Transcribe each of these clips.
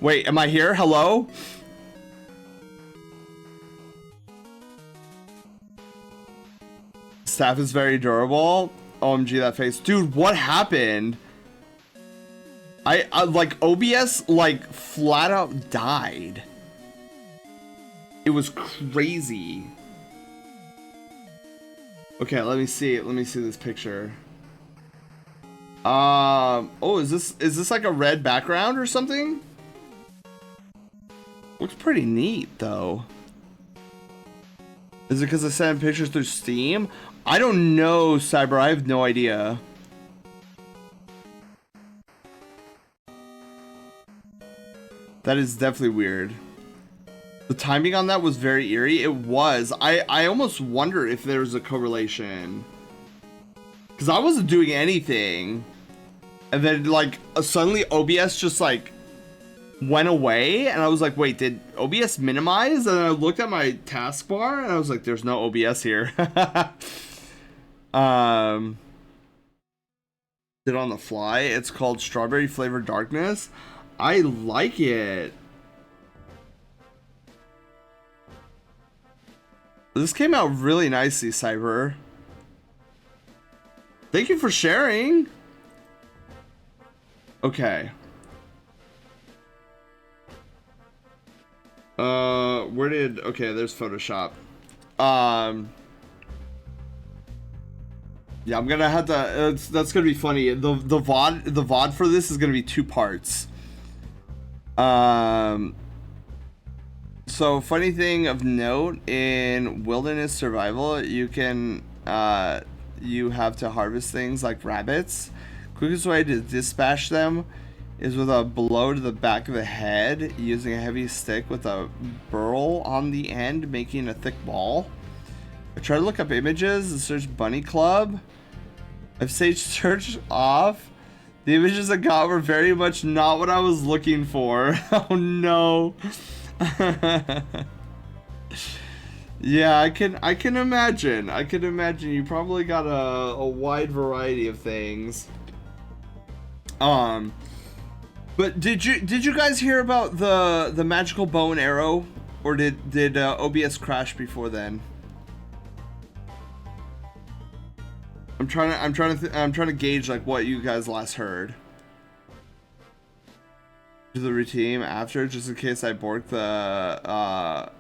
Wait, am I here? Hello? Staff is very durable. OMG, that face. Dude, what happened? I like, OBS, like, flat out died. It was crazy. Okay, let me see. Let me see this picture. Oh, is this like a red background or something? Looks pretty neat, though. Is it because I sent pictures through Steam? I don't know, Cyber. I have no idea. That is definitely weird. The timing on that was very eerie. It was. I almost wonder if there's a correlation. Because I wasn't doing anything. And then, like, suddenly OBS just, like, went away. And I was like, wait, did OBS minimize? And I looked at my taskbar and I was like, there's no OBS here. Did on the fly. It's called Strawberry Flavored Darkness. I like it. This came out really nicely, Cyber. Thank you for sharing. Okay. Okay, there's Photoshop. Yeah, I'm gonna have to, that's gonna be funny. The VOD for this is gonna be 2 parts. So funny thing of note, in wilderness survival, you can, you have to harvest things like rabbits. Quickest way to dispatch them is with a blow to the back of the head using a heavy stick with a burl on the end, making a thick ball. I tried to look up images and search Bunny Club. I've searched off. The images I got were very much not what I was looking for. Oh no. Yeah, I can imagine. I can imagine you probably got a wide variety of things. But did you guys hear about the magical bow and arrow, or did OBS crash before then? I'm trying to gauge like what you guys last heard. Do the routine after, just in case I borked the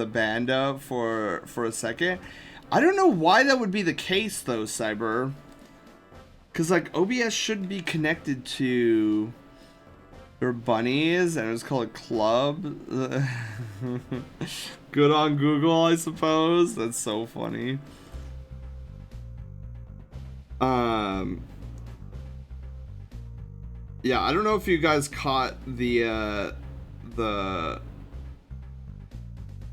banda for a second. I don't know why that would be the case though, Cyber. Cause like OBS should be connected to their bunnies, and it's called a club. Good on Google, I suppose. That's so funny. Yeah, I don't know if you guys caught the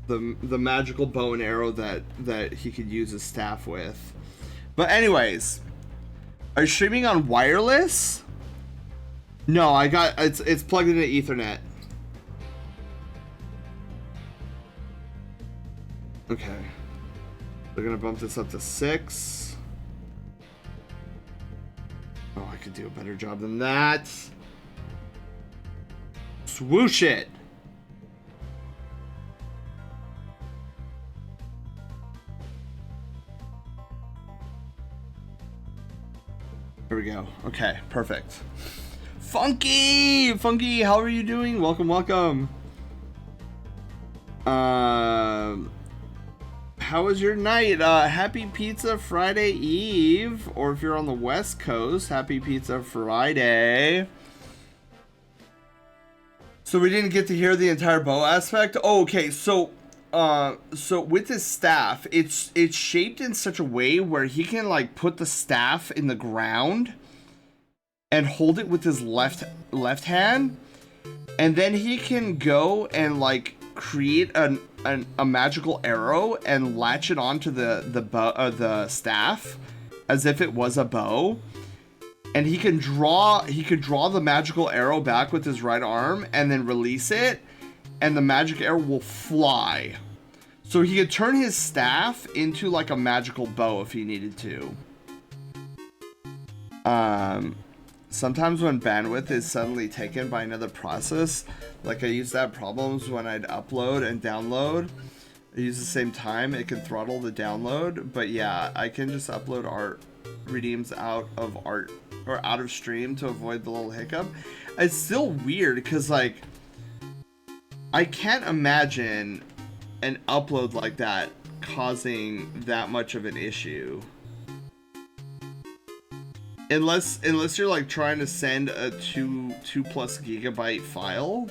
magical bow and arrow that he could use his staff with. But anyways, are you streaming on wireless? No, I got it's plugged into Ethernet. Okay. We're gonna bump this up to 6. Oh, I could do a better job than that. Swoosh it. There we go. Okay, perfect. Funky, how are you doing? Welcome, welcome. How was your night? Happy Pizza Friday Eve, or if you're on the West Coast, Happy Pizza Friday. So we didn't get to hear the entire bow aspect. Oh, okay. So with his staff, it's shaped in such a way where he can like put the staff in the ground and hold it with his left hand, and then he can go and like create a magical arrow and latch it onto the staff as if it was a bow, and he could draw the magical arrow back with his right arm and then release it, and the magic arrow will fly. So he could turn his staff into like a magical bow if he needed to. sometimes when bandwidth is suddenly taken by another process, like I used to have problems when I'd upload and download. I use the same time, it can throttle the download, but yeah, I can just upload art redeems out of art or out of stream to avoid the little hiccup. It's still weird because like I can't imagine an upload like that causing that much of an issue. Unless you're like trying to send a 2+ gigabyte file.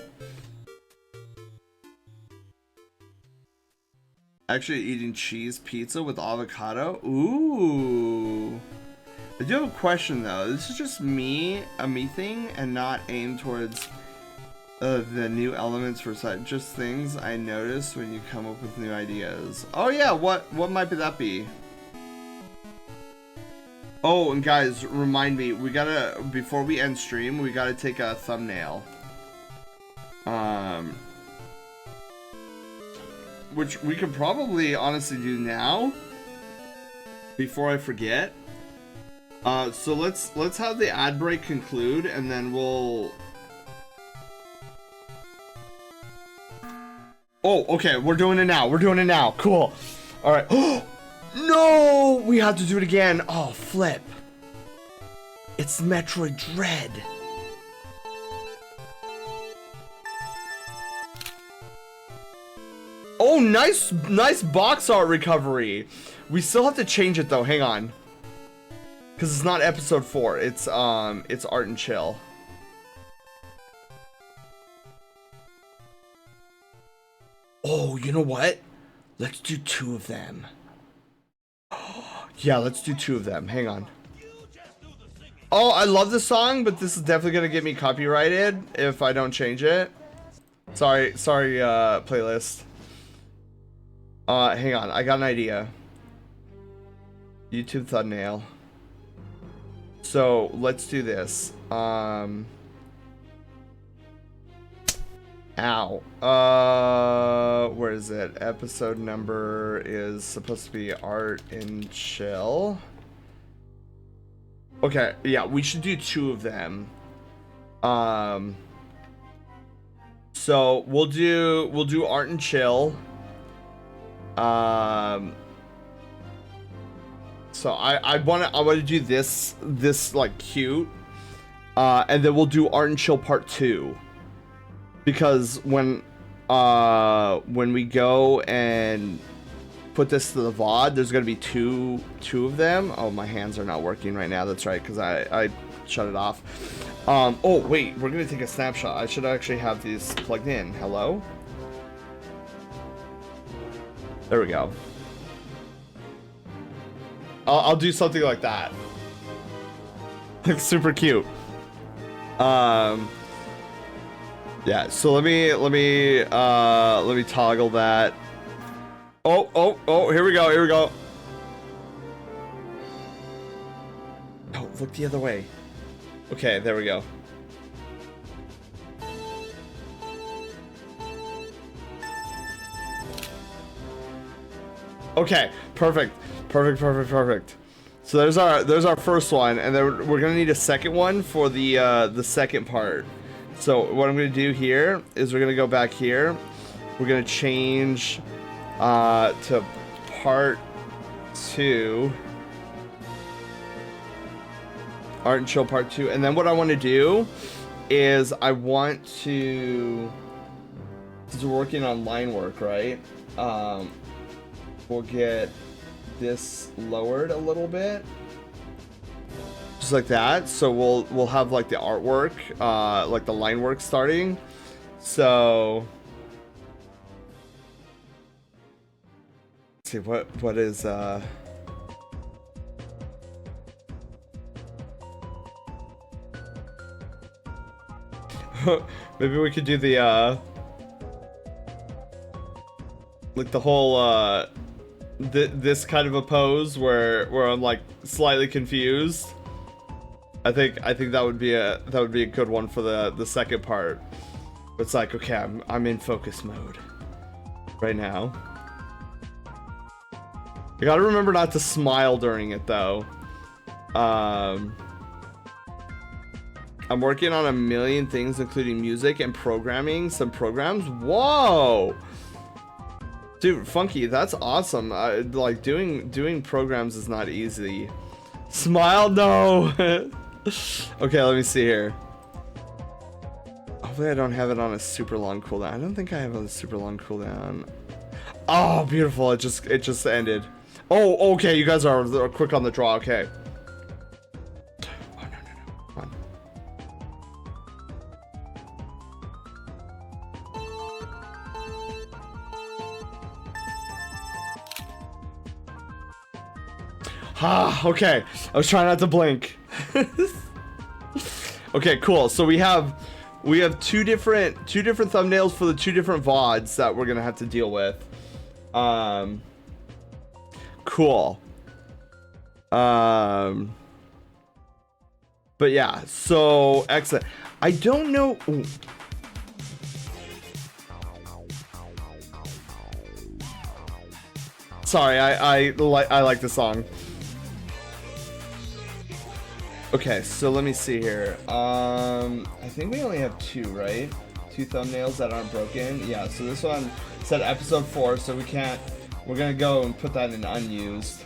Actually eating cheese pizza with avocado. Ooh. I do have a question though. This is just me, a me thing, and not aimed towards the new elements for site. Just things I notice when you come up with new ideas. Oh yeah, what might that be? Oh, and guys, remind me, we gotta, before we end stream, we gotta take a thumbnail. Which we could probably honestly do now, before I forget. So let's have the ad break conclude, and then we'll... Oh, okay, we're doing it now. We're doing it now. Cool. All right. No, we have to do it again. Oh, flip. It's Metroid Dread. Oh, nice box art recovery. We still have to change it though. Hang on. Cuz it's not episode 4. It's Art and Chill. Oh, you know what? Let's do 2 of them. Yeah, let's do 2 of them. Hang on. Oh, I love this song, but this is definitely gonna get me copyrighted if I don't change it. Sorry, playlist. Hang on, I got an idea. YouTube thumbnail. So let's do this. Ow. Where is it? Episode number is supposed to be Art and Chill. Okay, yeah, we should do 2 of them. So we'll do Art and Chill. So I wanna do this like cute. And then we'll do Art and Chill Part 2. Because when we go and put this to the VOD, there's gonna be two of them. Oh, my hands are not working right now. That's right, because I shut it off. Oh wait, we're gonna take a snapshot. I should actually have these plugged in. Hello? There we go. I'll do something like that. Like super cute. Yeah, so let me toggle that. Oh, here we go. Oh, look the other way. Okay, there we go. Okay, perfect. So there's our first one, and then we're gonna need a second one for the second part. So what I'm gonna do here is we're gonna go back here. We're gonna change to part 2. Art and Chill Part 2. And then what I want to do is I want to, since we're working on line work, right? We'll get this lowered a little bit. Just like that. So we'll have like the artwork, like the line work starting. So let's see what is maybe we could do the like the whole this kind of a pose where I'm like slightly confused. I think that would be a good one for the second part. It's like, okay, I'm in focus mode right now. You gotta remember not to smile during it though. I'm working on a million things, including music and programming some programs. Whoa, dude, Funky, that's awesome. Like doing programs is not easy. Smile, no. Okay, let me see here. Hopefully I don't have it on a super long cooldown. I don't think I have a super long cooldown. Oh, beautiful. It just ended. Oh, okay, you guys are quick on the draw. Okay. Oh, no. Come on. Ah, okay. I was trying not to blink. Okay, cool. So we have two different thumbnails for the two different VODs that we're gonna have to deal with. Cool. But yeah, so excellent. I don't know. Ooh. Sorry, I like the song. Okay, so let me see here. I think we only have two, right? Two thumbnails that aren't broken. Yeah, so this one said episode 4, so we're gonna go and put that in unused.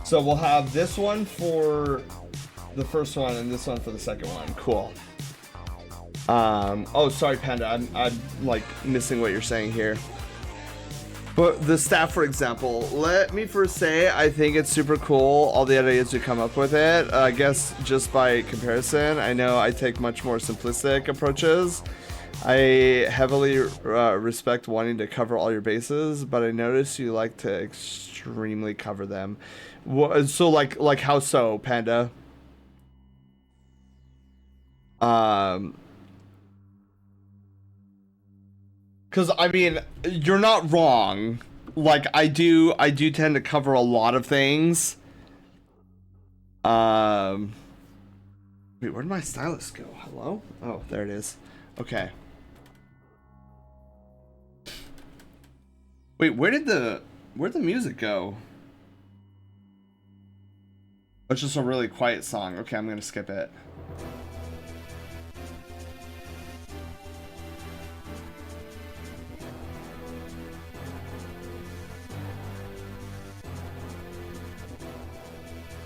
So we'll have this one for the first one and this one for the second one. Cool. Oh, sorry, Panda. I'm like missing what you're saying here. But the staff, for example, let me first say, I think it's super cool, all the ideas you come up with it. I guess just by comparison, I know I take much more simplistic approaches. I heavily respect wanting to cover all your bases, but I notice you like to extremely cover them. So like how so, Panda? Because I mean, you're not wrong. Like I do tend to cover a lot of things. Wait, where did my stylus go? Hello? Oh, there it is. Okay. Wait, where'd the music go? It's just a really quiet song. Okay, I'm gonna skip it.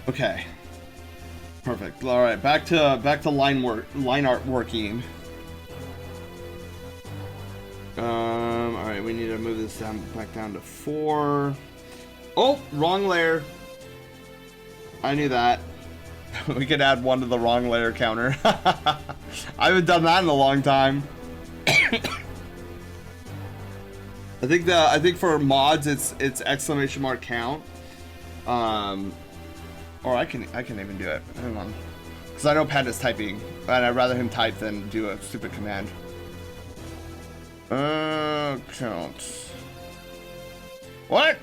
Okay. Perfect. All right, back to line art working. All right, we need to move this back down to 4. Oh, wrong layer. I knew that. We could add 1 to the wrong layer counter. I haven't done that in a long time. I think for mods it's exclamation mark count. Or I can even do it. Hang on. Because I know Panda's typing, and I'd rather him type than do a stupid command. Count. What?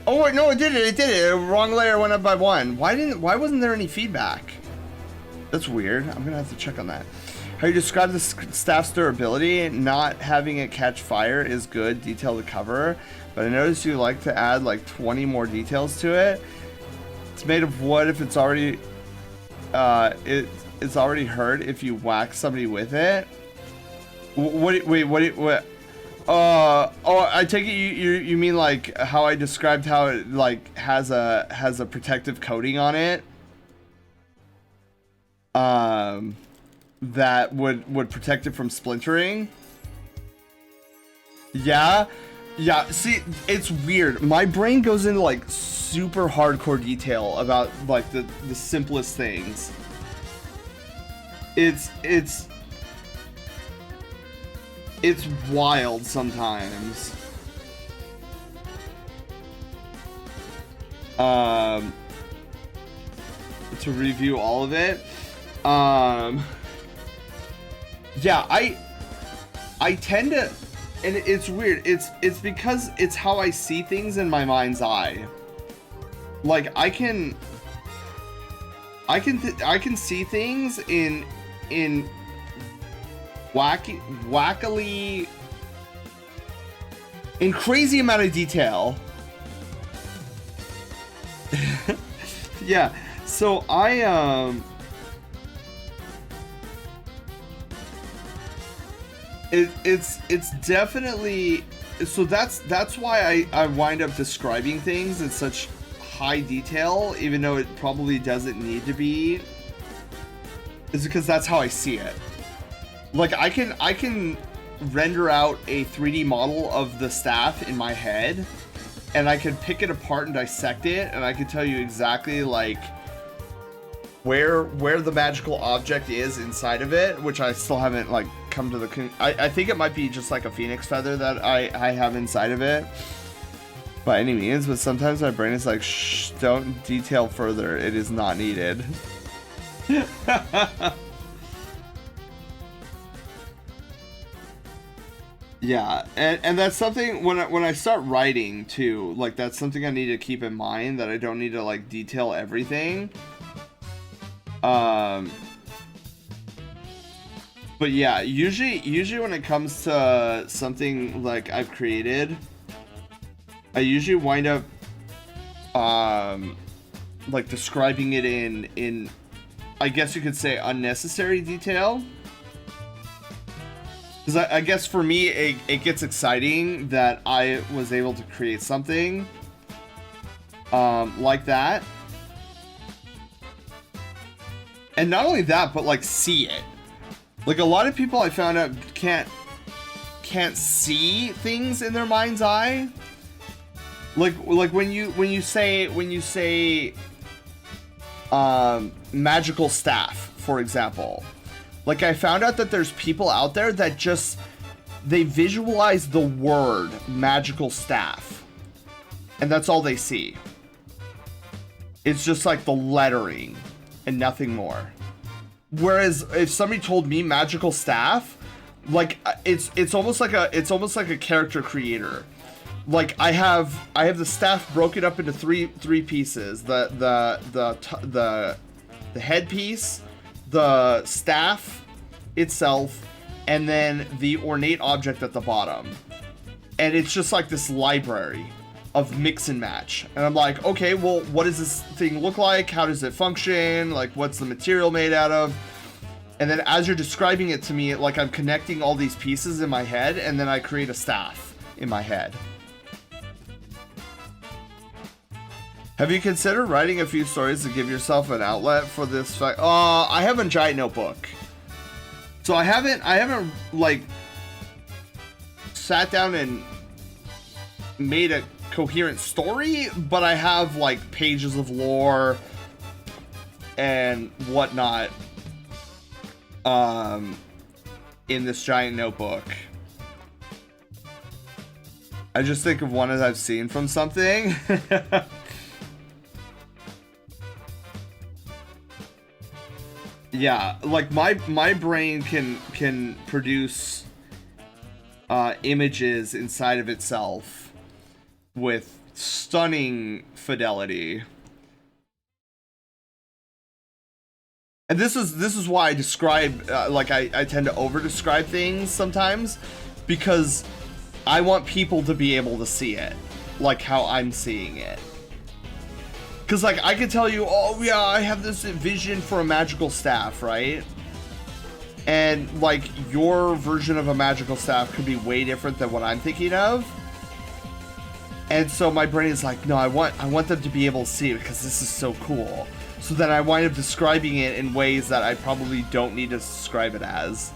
Oh wait, no, it did it. Wrong layer went up by 1. Why wasn't there any feedback? That's weird. I'm gonna have to check on that. How you describe the staff's durability? Not having it catch fire is good. Detail the cover, but I noticed you like to add like 20 more details to it. It's made of wood. If it's already, it's already hurt if you whack somebody with it. What? Oh, I take it you mean like how I described how it like has a protective coating on it. That would protect it from splintering. Yeah. See, it's weird. My brain goes into like super hardcore detail about like the simplest things. It's wild sometimes. To review all of it. Yeah, I tend to, and it's weird. It's because it's how I see things in my mind's eye. Like I can see things in wackily, in crazy amount of detail. Yeah. So It's definitely, so that's why I wind up describing things in such high detail, even though it probably doesn't need to be. Is because that's how I see it. Like I can render out a 3D model of the staff in my head, and I can pick it apart and dissect it, and I can tell you exactly like where the magical object is inside of it, which I still haven't like come to the I think it might be just like a phoenix feather that I have inside of it by any means, but sometimes my brain is like, shh, don't detail further, it is not needed. Yeah, and that's something when I start writing too, like that's something I need to keep in mind, that I don't need to like detail everything. But yeah, usually when it comes to something like I've created, I usually wind up like describing it in I guess you could say unnecessary detail. Because I guess for me, it gets exciting that I was able to create something like that. And not only that, but like see it. Like a lot of people I found out can't see things in their mind's eye. Like when you say magical staff, for example. Like I found out that there's people out there that just they visualize the word magical staff, and that's all they see. It's just like the lettering and nothing more. Whereas if somebody told me magical staff, like it's almost like a character creator. Like I have the staff broken up into three pieces: the headpiece, the staff itself, and then the ornate object at the bottom. And it's just like this library of mix and match. And I'm like, okay, well, what does this thing look like? How does it function? Like, what's the material made out of? And then as you're describing it to me, like I'm connecting all these pieces in my head, and then I create a staff in my head. Have you considered writing a few stories to give yourself an outlet for this fact? I have a giant notebook. So I haven't like sat down and made a coherent story, but I have like pages of lore and whatnot in this giant notebook. I just think of one as I've seen from something. Yeah, like my brain can produce images inside of itself with stunning fidelity. And this is why I describe like I tend to over describe things sometimes, because I want people to be able to see it like how I'm seeing it. Because, like, I could tell you, oh, yeah, I have this vision for a magical staff, right? And, like, your version of a magical staff could be way different than what I'm thinking of. And so my brain is like, no, I want them to be able to see it because this is so cool. So then I wind up describing it in ways that I probably don't need to describe it as.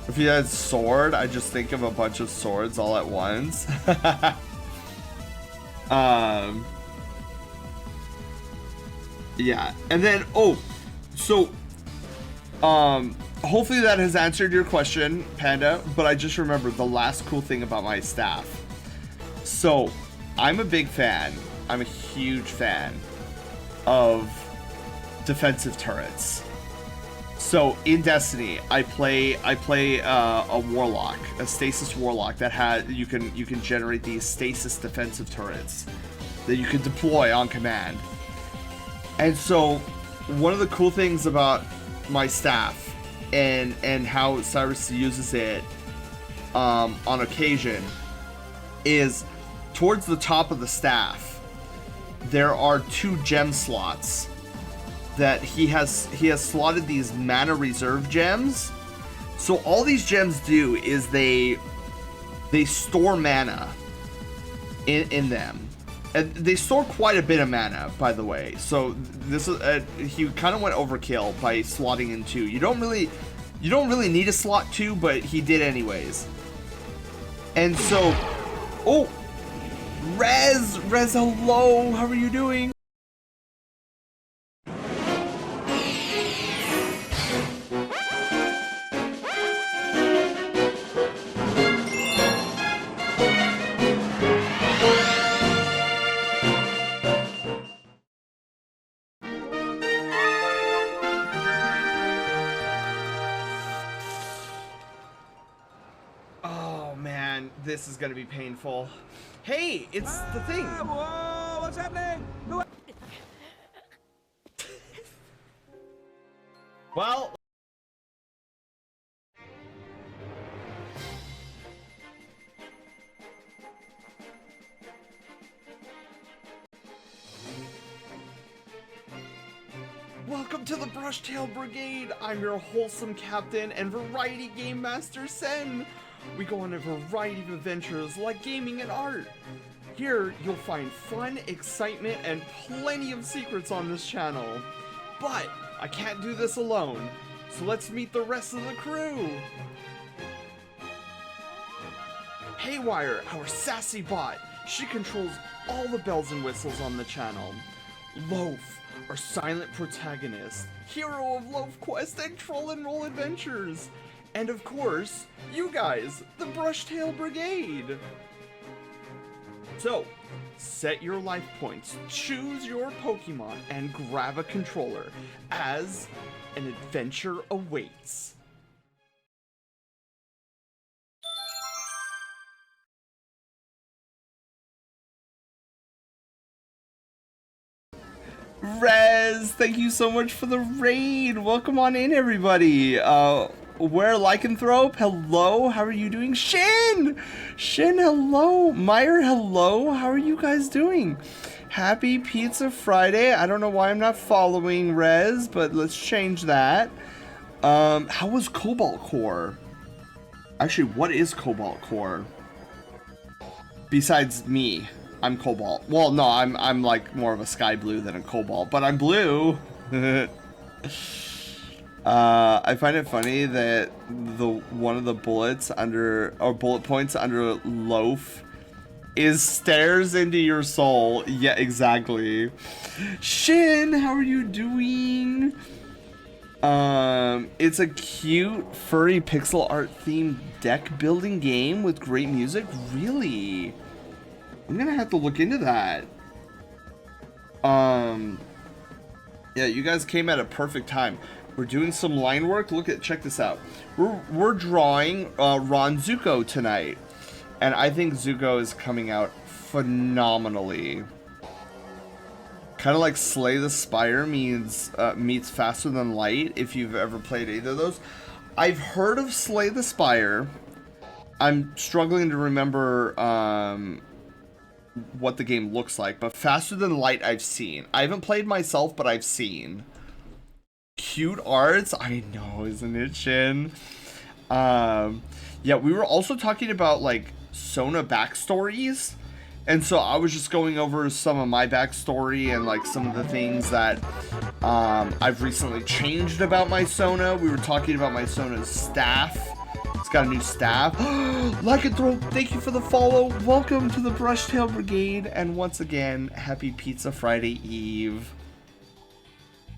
If you had sword, I just think of a bunch of swords all at once. Yeah, and then hopefully that has answered your question, Panda, but I just remembered the last cool thing about my staff. So, I'm a big fan, I'm a huge fan of defensive turrets. So in Destiny, I play a warlock, a stasis warlock that you can generate these stasis defensive turrets that you can deploy on command. And so one of the cool things about my staff and how Cyrus uses it on occasion is towards the top of the staff there are 2 gem slots that he has slotted these mana reserve gems. So all these gems do is they store mana in them. And they store quite a bit of mana, by the way. So this is he kind of went overkill by slotting in 2. You don't really need a slot 2, but he did anyways. And so, oh, Rez, hello, how are you doing? This is gonna be painful. Hey, it's the thing. Whoa, what's happening? Well, welcome to the Brushtail Brigade. I'm your wholesome captain and variety game master, Sen. We go on a variety of adventures like gaming and art. Here, you'll find fun, excitement, and plenty of secrets on this channel. But I can't do this alone, so let's meet the rest of the crew. Haywire, our sassy bot. She controls all the bells and whistles on the channel. Loaf, our silent protagonist, hero of Loaf Quest and Troll and Roll adventures. And of course, you guys, the Brushtail Brigade! So, set your life points, choose your Pokemon, and grab a controller, as an adventure awaits. Rez, thank you so much for the raid! Welcome on in, everybody! Where Lycanthrope, hello, how are you doing? Shin, hello. Meyer, hello, how are you guys doing? Happy Pizza Friday. I don't know why I'm not following Rez, but let's change that. How was Cobalt Core? Actually, what is Cobalt Core? Besides me, I'm Cobalt. Well, no, I'm like more of a sky blue than a Cobalt, but I'm blue. I find it funny that one of the bullet points under Loaf is stares into your soul. Yeah, exactly. Shin, how are you doing? It's a cute furry pixel art themed deck building game with great music. Really? I'm gonna have to look into that. Yeah, you guys came at a perfect time. We're doing some line work. Check this out. We're drawing Ron Zuko tonight, and I think Zuko is coming out phenomenally. Kind of like Slay the Spire meets Faster Than Light. If you've ever played either of those, I've heard of Slay the Spire. I'm struggling to remember what the game looks like, but Faster Than Light I've seen. I haven't played myself, but I've seen. Cute arts, I know, isn't it, Shin? Yeah, we were also talking about like Sona backstories, and so I was just going over some of my backstory and like some of the things that I've recently changed about my Sona. We were talking about my Sona's staff. It's got a new staff. Lycanthrope, thank you for the follow. Welcome to the Brushtail Brigade, and once again, happy Pizza Friday Eve.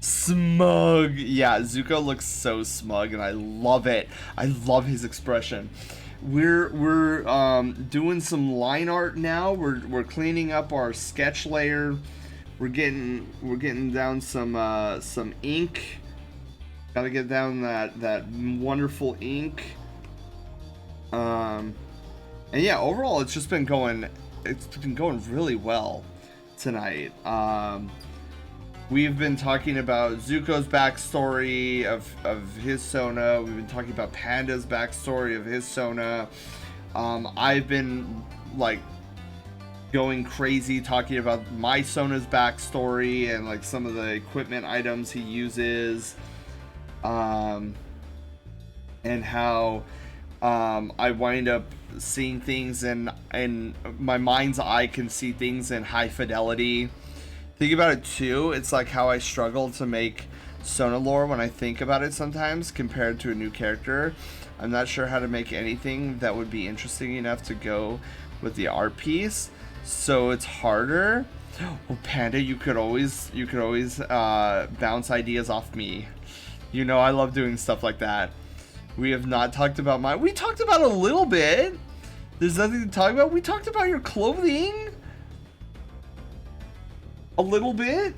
Smug. Yeah, Zuko looks so smug, and I love it. I love his expression. We're doing some line art now. We're cleaning up our sketch layer. We're getting down some ink. Gotta get down that wonderful ink. And yeah, overall it's been going really well tonight. We've been talking about Zuko's backstory of his Sona. We've been talking about Panda's backstory of his Sona. I've been like going crazy talking about my Sona's backstory and like some of the equipment items he uses, and how I wind up seeing things and my mind's eye can see things in high fidelity. Think about it too, it's like how I struggle to make Sona lore when I think about it sometimes compared to a new character. I'm not sure how to make anything that would be interesting enough to go with the art piece, so it's harder. Oh, Panda, you could always bounce ideas off me. You know I love doing stuff like that. We have not talked about we talked about a little bit. There's nothing to talk about. We talked about your clothing a little bit.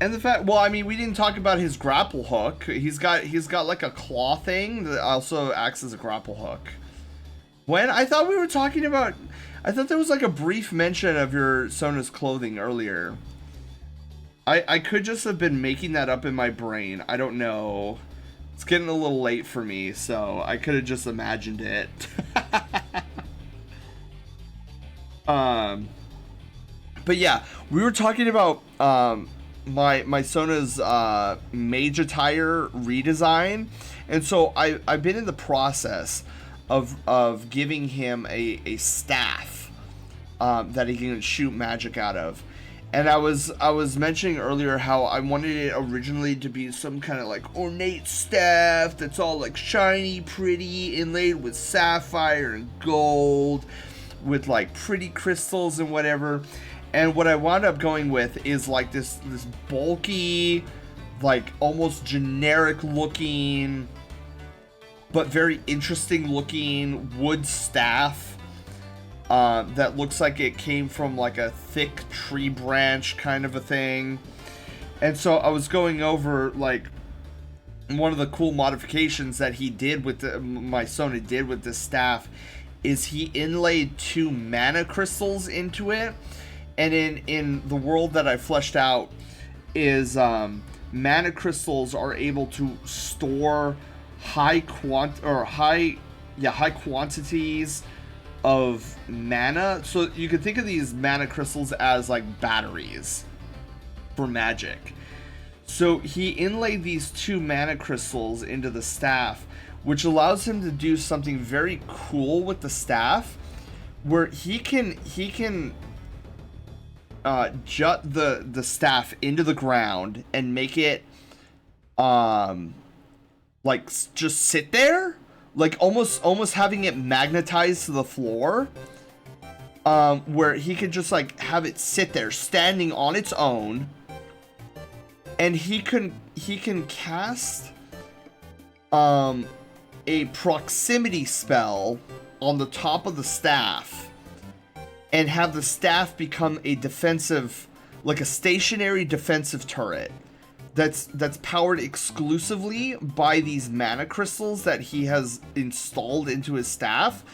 And the fact, well, I mean, we didn't talk about his grapple hook. He's got like a claw thing that also acts as a grapple hook. I thought we were talking about, I thought there was like a brief mention of your Sona's clothing earlier. I could just have been making that up in my brain. I don't know. It's getting a little late for me, so I could have just imagined it. But yeah, we were talking about my Sona's mage attire redesign, and so I've been in the process of giving him a staff that he can shoot magic out of. And I was mentioning earlier how I wanted it originally to be some kind of like ornate staff that's all like shiny, pretty, inlaid with sapphire and gold, with like pretty crystals and whatever. And what I wound up going with is like this bulky, like almost generic looking, but very interesting looking wood staff. That looks like it came from like a thick tree branch kind of a thing. And so I was going over like one of the cool modifications that he did with my Sona did with this staff is he inlaid 2 mana crystals into it. And in the world that I fleshed out is mana crystals are able to store high quantities of mana. So you could think of these mana crystals as like batteries for magic. So he inlaid these 2 mana crystals into the staff, which allows him to do something very cool with the staff, where he can jut the staff into the ground and make it like just sit there, like almost having it magnetized to the floor, where he could just like have it sit there standing on its own, and he can cast a proximity spell on the top of the staff and have the staff become a defensive, like a stationary defensive turret that's powered exclusively by these mana crystals that he has installed into his staff.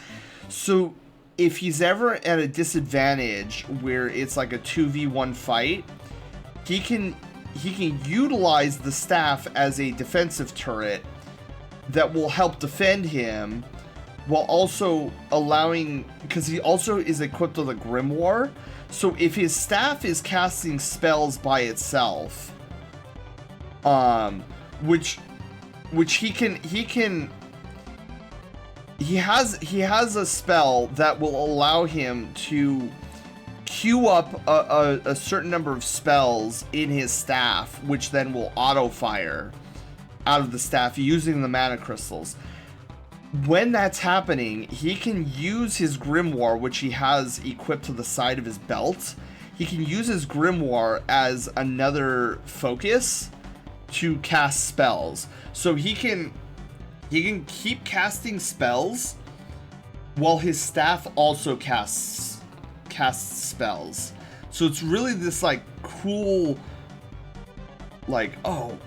So if he's ever at a disadvantage where it's like a 2v1 fight, he can utilize the staff as a defensive turret that will help defend him, while also allowing, because he also is equipped with a grimoire, so if his staff is casting spells by itself, which he has a spell that will allow him to queue up a certain number of spells in his staff, which then will auto fire out of the staff using the mana crystals. When that's happening, he can use his grimoire, which he has equipped to the side of his belt. He can use his grimoire as another focus to cast spells. So he can keep casting spells while his staff also casts spells. So it's really this like cool, like, oh,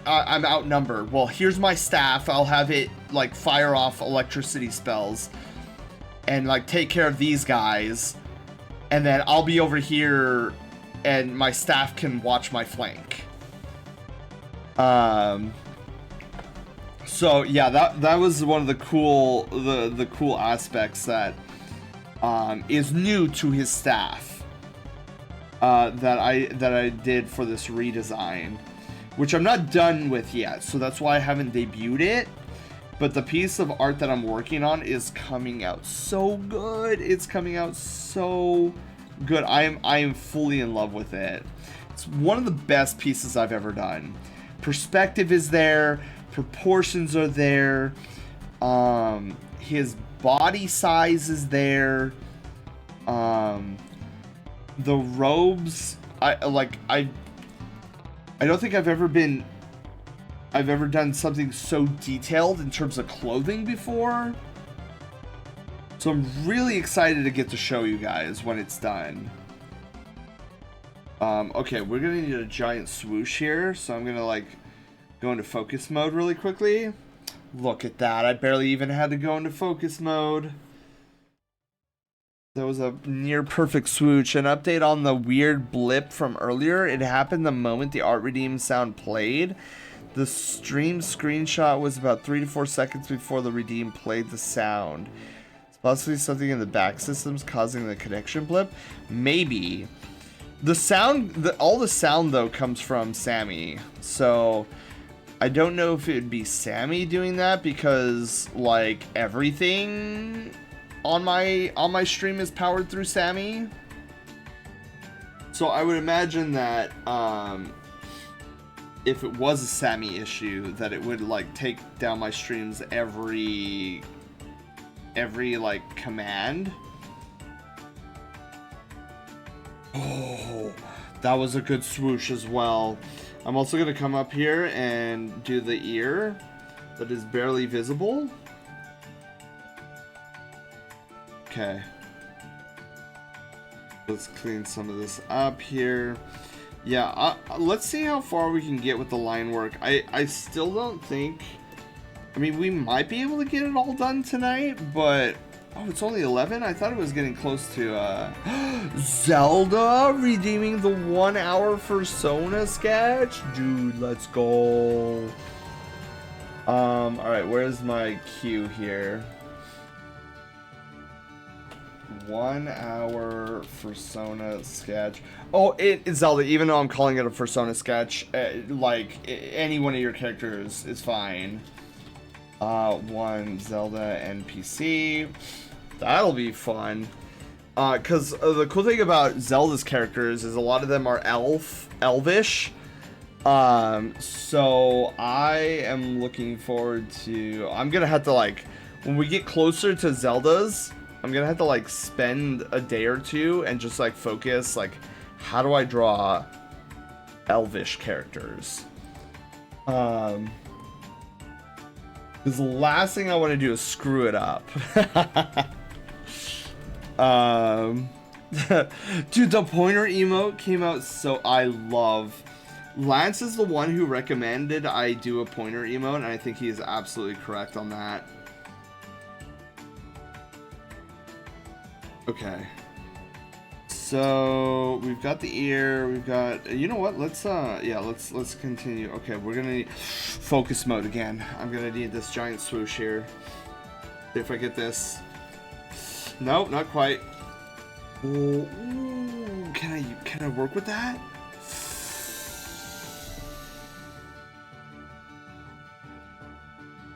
I'm outnumbered. Well, here's my staff. I'll have it like fire off electricity spells and like take care of these guys, and then I'll be over here and my staff can watch my flank. So yeah, that was one of the cool the cool aspects that is new to his staff that I did for this redesign, which I'm not done with yet, so that's why I haven't debuted it. But the piece of art that I'm working on is coming out so good. It's coming out so good. I am fully in love with it. It's one of the best pieces I've ever done. Perspective is there, proportions are there, his body size is there, the robes, I don't think I've ever done something so detailed in terms of clothing before. So I'm really excited to get to show you guys when it's done. Okay, we're gonna need a giant swoosh here, so I'm gonna like go into focus mode really quickly. Look at that, I barely even had to go into focus mode. That was a near perfect swoosh. An update on the weird blip from earlier. It happened the moment the art redeem sound played. The stream screenshot was about 3 to 4 seconds before the redeem played the sound. It's possibly something in the back systems causing the connection blip. Maybe. The sound, all the sound though comes from Sammy. So I don't know if it would be Sammy doing that, because like everything on my stream is powered through Sammy. So I would imagine that if it was a Sammy issue, that it would like take down my streams every like command. Oh, that was a good swoosh as well. I'm also gonna come up here and do the ear that is barely visible. Okay. Let's clean some of this up here. Yeah, let's see how far we can get with the line work. I still don't think... I mean, we might be able to get it all done tonight, but... Oh, it's only 11? I thought it was getting close to, Zelda redeeming the 1 hour Fursona sketch? Dude, let's go. Alright, where's my queue here? 1 hour Fursona sketch. Oh, it's Zelda, even though I'm calling it a Fursona sketch. Like, any one of your characters is fine. One Zelda NPC. That'll be fun. Because the cool thing about Zelda's characters is a lot of them are elvish. So I am looking forward to... I'm gonna have to, like, when we get closer to Zelda's, I'm gonna have to like spend a day or two and just like focus, like, how do I draw elvish characters? Because the last thing I want to do is screw it up. Dude, the pointer emote came out, so I love... Lance is the one who recommended I do a pointer emote, and I think he is absolutely correct on that. Okay. So we've got the ear, we've got, you know what, let's continue. Okay, we're gonna need focus mode again. I'm gonna need this giant swoosh here. See if I get this. Nope, not quite. Ooh, can I work with that?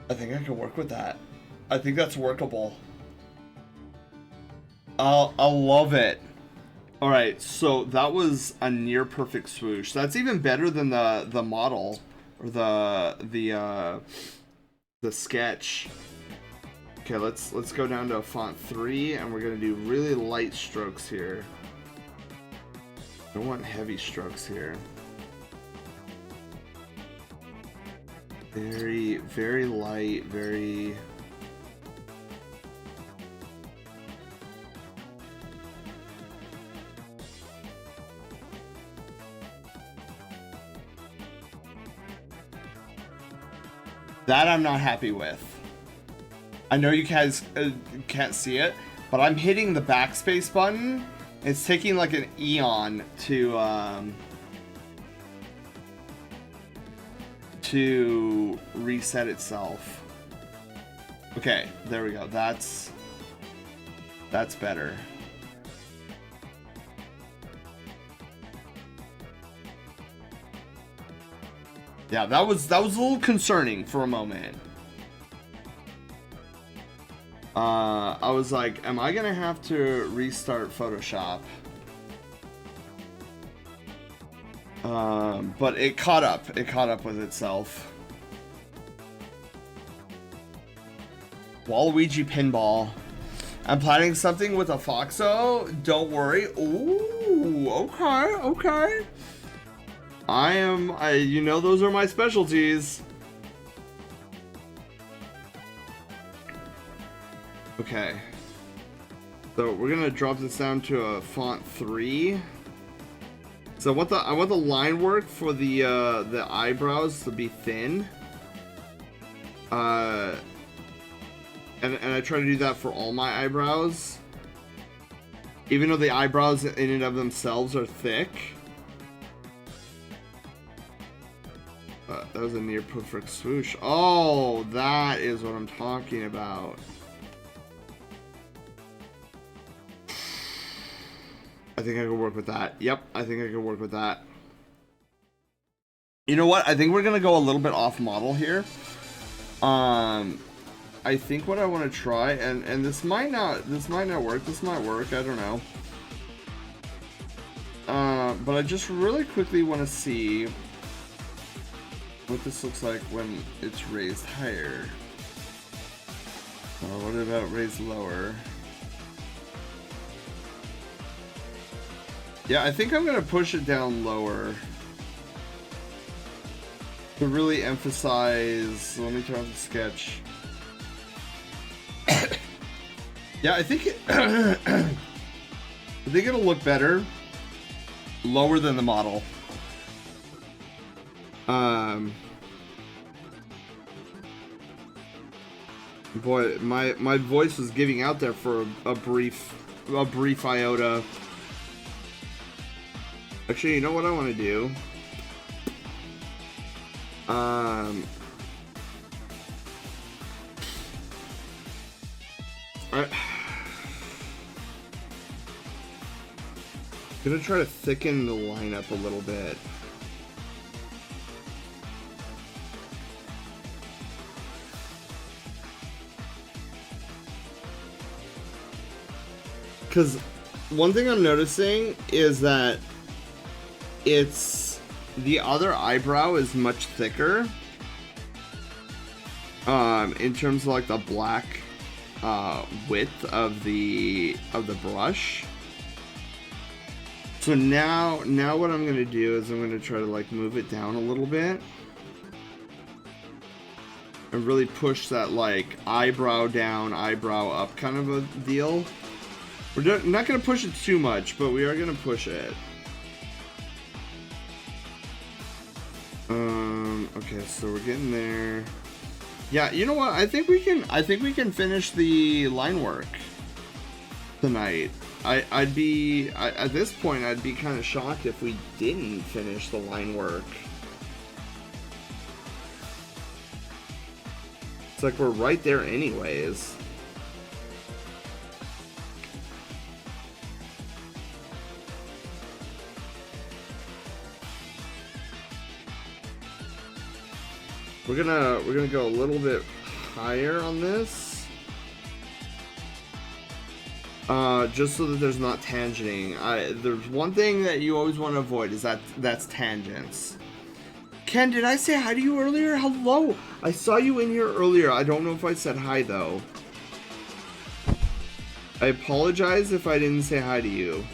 I think I can work with that. I think that's workable. I'll love it. Alright, so that was a near perfect swoosh. That's even better than the model or the sketch. Okay, let's go down to font 3 and we're gonna do really light strokes here. I don't want heavy strokes here. Very, very light, very... That I'm not happy with. I know you guys can't see it, but I'm hitting the backspace button. It's taking like an eon to reset itself. Okay, there we go. That's That's better. Yeah, that was a little concerning for a moment. I was like, am I gonna have to restart Photoshop? But it caught up. It caught up with itself. Waluigi pinball. I'm planning something with a Foxo. Don't worry. Ooh, okay, okay. You know, those are my specialties. Okay. So we're gonna drop this down to a font 3. So I want the line work for the eyebrows to be thin. And I try to do that for all my eyebrows. Even though the eyebrows in and of themselves are thick. That was a near perfect swoosh. Oh, that is what I'm talking about. I think I can work with that. Yep, I think I can work with that. You know what? I think we're gonna go a little bit off model here. I think what I want to try, and this might not work. This might work. I don't know. But I just really quickly want to see what this looks like when it's raised higher. What about raised lower? Yeah, I think I'm gonna push it down lower to really emphasize. Let me turn off the sketch. Yeah, I think I think it'll look better lower than the model. Boy, my voice was giving out there for a brief iota. Actually, you know what I want to do? I'm gonna try to thicken the line up a little bit. Because one thing I'm noticing is that the other eyebrow is much thicker in terms of like the black width of the brush. So now what I'm gonna do is I'm gonna try to like move it down a little bit and really push that like eyebrow down, eyebrow up kind of a deal. We're not gonna push it too much, but we are gonna push it. Okay, so we're getting there. Yeah, you know what? I think we can finish the line work tonight. At this point I'd be kind of shocked if we didn't finish the line work. It's like we're right there anyways. We're gonna go a little bit higher on this, just so that there's not tangenting. There's one thing that you always want to avoid is that's tangents. Ken, did I say hi to you earlier? Hello, I saw you in here earlier. I don't know if I said hi though. I apologize if I didn't say hi to you.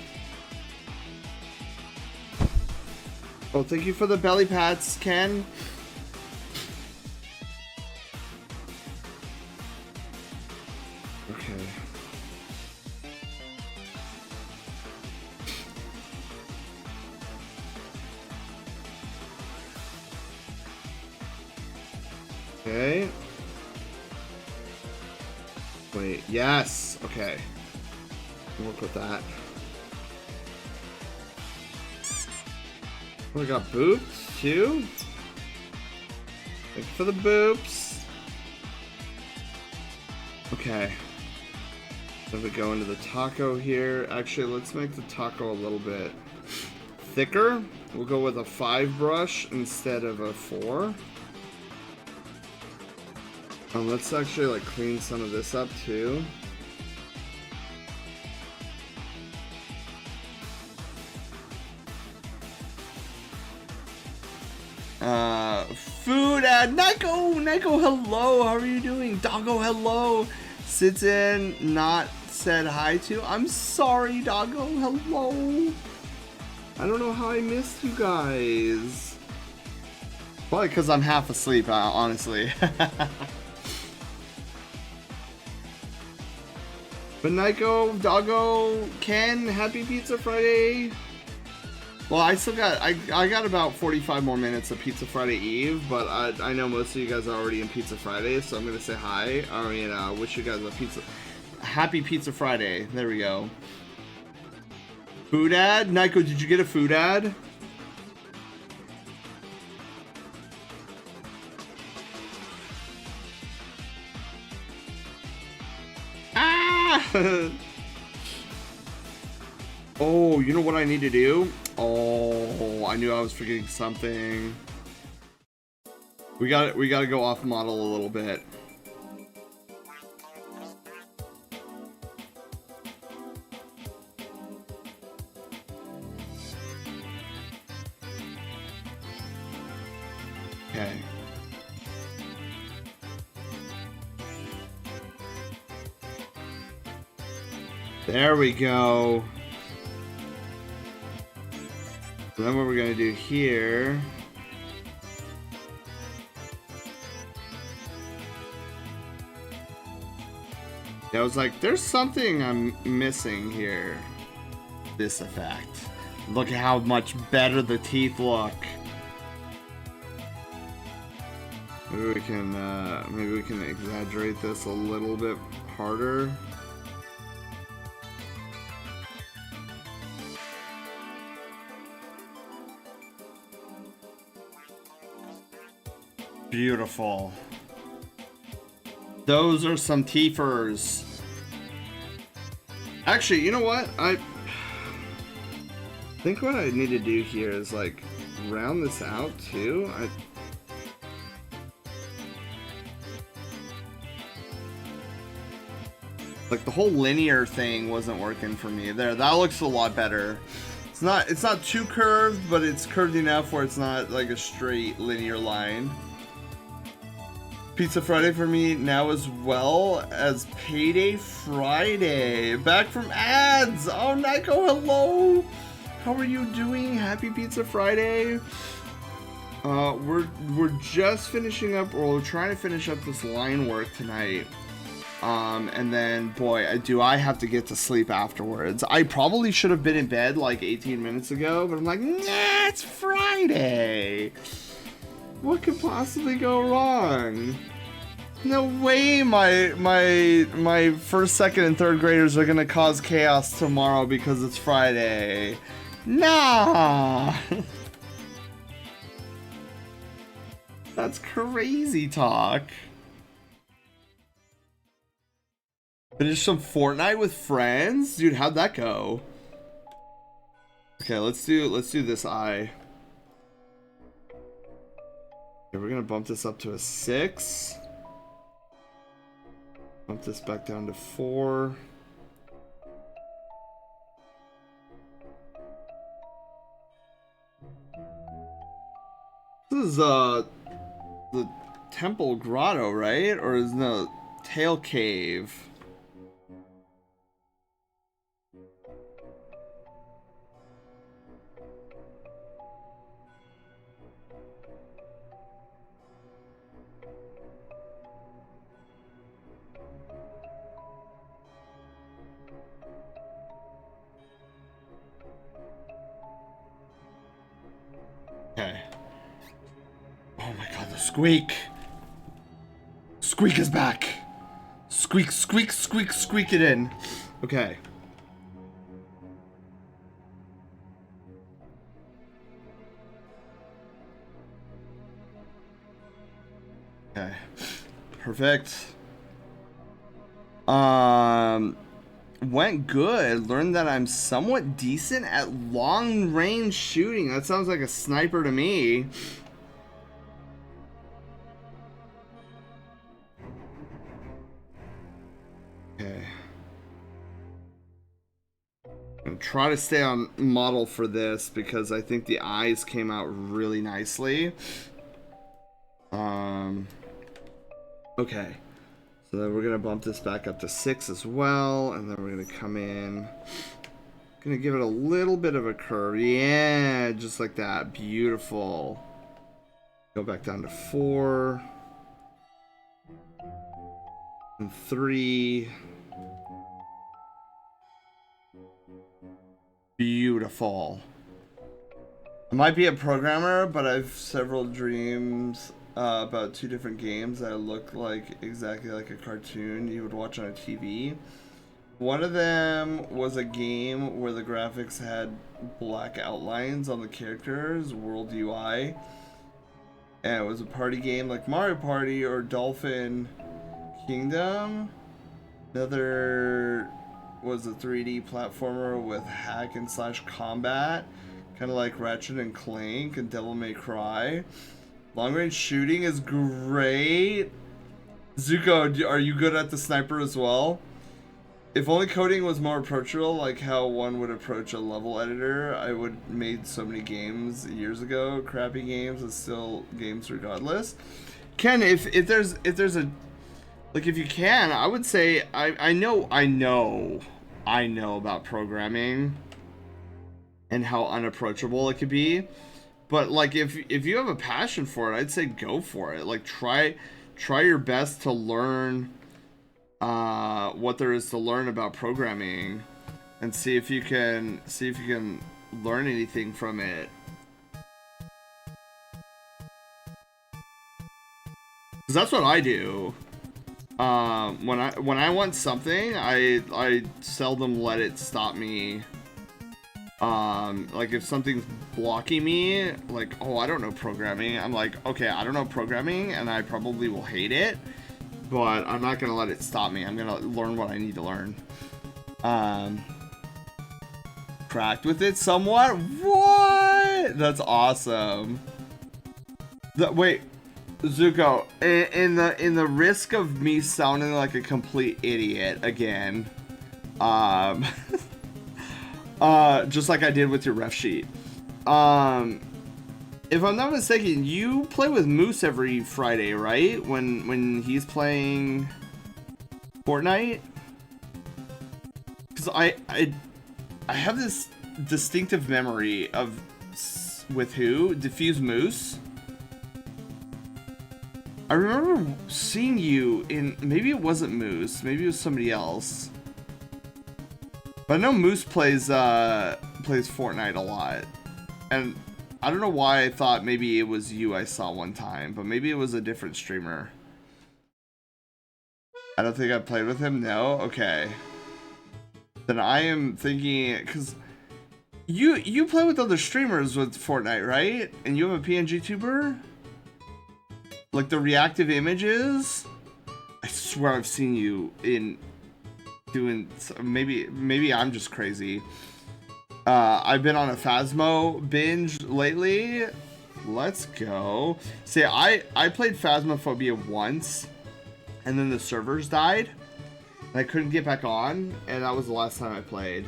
Oh, thank you for the belly pats, Ken. Okay. Wait, yes! Okay. Work with that. Oh, we got boots, too? Thank you for the boops. Okay. Then we go into the taco here. Actually, let's make the taco a little bit thicker. We'll go with a 5 brush instead of a 4. Let's actually like clean some of this up too. Food ad Nico, hello, how are you doing? Doggo, hello. Sits in, not said hi to. I'm sorry, Doggo, hello. I don't know how I missed you guys. Probably because I'm half asleep, honestly. But Nico, Doggo, Ken, happy Pizza Friday. Well, I got about 45 more minutes of Pizza Friday Eve, but I know most of you guys are already in Pizza Friday, so I'm gonna say hi. I mean, wish you guys a happy Pizza Friday. There we go. Food ad, Nico, did you get a food ad? Ah! Oh, you know what I need to do? Oh, I knew I was forgetting something. We gotta go off model a little bit. Okay. There we go. So then what we're gonna do here. I was like, there's something I'm missing here. This effect. Look at how much better the teeth look. Maybe we can exaggerate this a little bit harder. Beautiful. Those are some teethers. Actually, you know what? I think what I need to do here is like round this out too. Like the whole linear thing wasn't working for me. There, that looks a lot better. It's not too curved, but it's curved enough where it's not like a straight linear line. Pizza Friday for me now as well as Payday Friday. Back from ads. Oh, Nico, hello. How are you doing? Happy Pizza Friday. We're just finishing up, or we're trying to finish up this line work tonight. And then, boy, I have to get to sleep afterwards. I probably should have been in bed like 18 minutes ago, but I'm like, nah, it's Friday. What could possibly go wrong? No way my first, second, and third graders are gonna cause chaos tomorrow because it's Friday. Nah! That's crazy talk. Finish some Fortnite with friends? Dude, how'd that go? Okay, let's do this eye. Okay, we're gonna bump this up to a 6. Bump this back down to 4. This is the Temple Grotto, right? Or is the Tail Cave? Okay. Oh my god, the squeak! Squeak is back! Squeak, squeak, squeak, squeak it in. Okay. Okay. Perfect. went good. Learned that I'm somewhat decent at long range shooting. That sounds like a sniper to me. Okay. I'm gonna try to stay on model for this because I think the eyes came out really nicely. Okay. So then we're gonna bump this back up to 6 as well, and then we're gonna come in. Gonna give it a little bit of a curve. Yeah, just like that. Beautiful. Go back down to 4. And 3. Beautiful. I might be a programmer, but I've several dreams about 2 different games that look like exactly like a cartoon you would watch on a TV. One of them was a game where the graphics had black outlines on the characters, world UI. And it was a party game like Mario Party or Dolphin Kingdom. Another was a 3D platformer with hack and slash combat, kind of like Ratchet and Clank and Devil May Cry. Long range shooting is great. Zuko, are you good at the sniper as well? If only coding was more approachable, like how one would approach a level editor, I would made so many games years ago. Crappy games, and still games regardless. Ken, if there's a like, if you can, I would say I know about programming and how unapproachable it could be, but like if you have a passion for it, I'd say go for it. Like try your best to learn what there is to learn about programming, and see if you can learn anything from it. Because that's what I do. When I want something, I seldom let it stop me. Like if something's blocking me, like, oh, I don't know programming, I'm like, okay, I don't know programming, and I probably will hate it, but I'm not gonna let it stop me. I'm gonna learn what I need to learn. Cracked with it somewhat. What? That's awesome. Wait. Zuko, in the risk of me sounding like a complete idiot again, just like I did with your ref sheet, if I'm not mistaken, you play with Moose every Friday, right? When he's playing Fortnite? Because I have this distinctive memory of with who? Diffuse Moose. I remember seeing you in, maybe it wasn't Moose, maybe it was somebody else. But I know Moose plays Fortnite a lot. And I don't know why I thought maybe it was you I saw one time, but maybe it was a different streamer. I don't think I played with him, no? Okay. Then I am thinking, because you play with other streamers with Fortnite, right? And you have a PNG tuber? Like the reactive images, I swear I've seen you in doing. Maybe I'm just crazy. I've been on a Phasmo binge lately. Let's go. See, I played Phasmophobia once, and then the servers died, and I couldn't get back on, and that was the last time I played.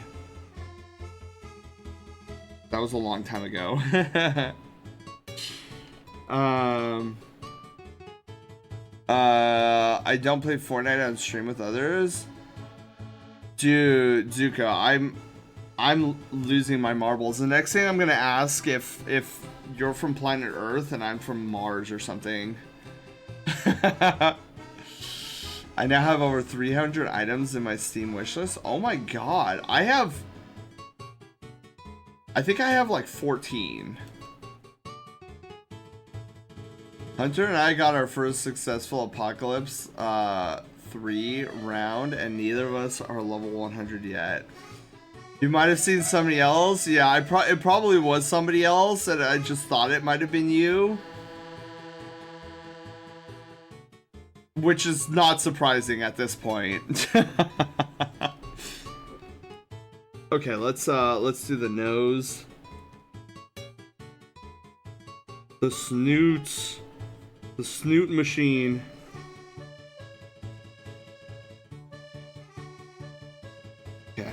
That was a long time ago. I don't play Fortnite on stream with others. Dude, Zuka, I'm losing my marbles. The next thing I'm gonna ask if you're from planet Earth and I'm from Mars or something. I now have over 300 items in my Steam wishlist. Oh my god, I think I have like 14. Hunter and I got our first successful Apocalypse 3 round, and neither of us are level 100 yet. You might have seen somebody else. Yeah, it probably was somebody else, and I just thought it might have been you. Which is not surprising at this point. Okay, let's do the nose. The snoot. The snoot machine. Okay.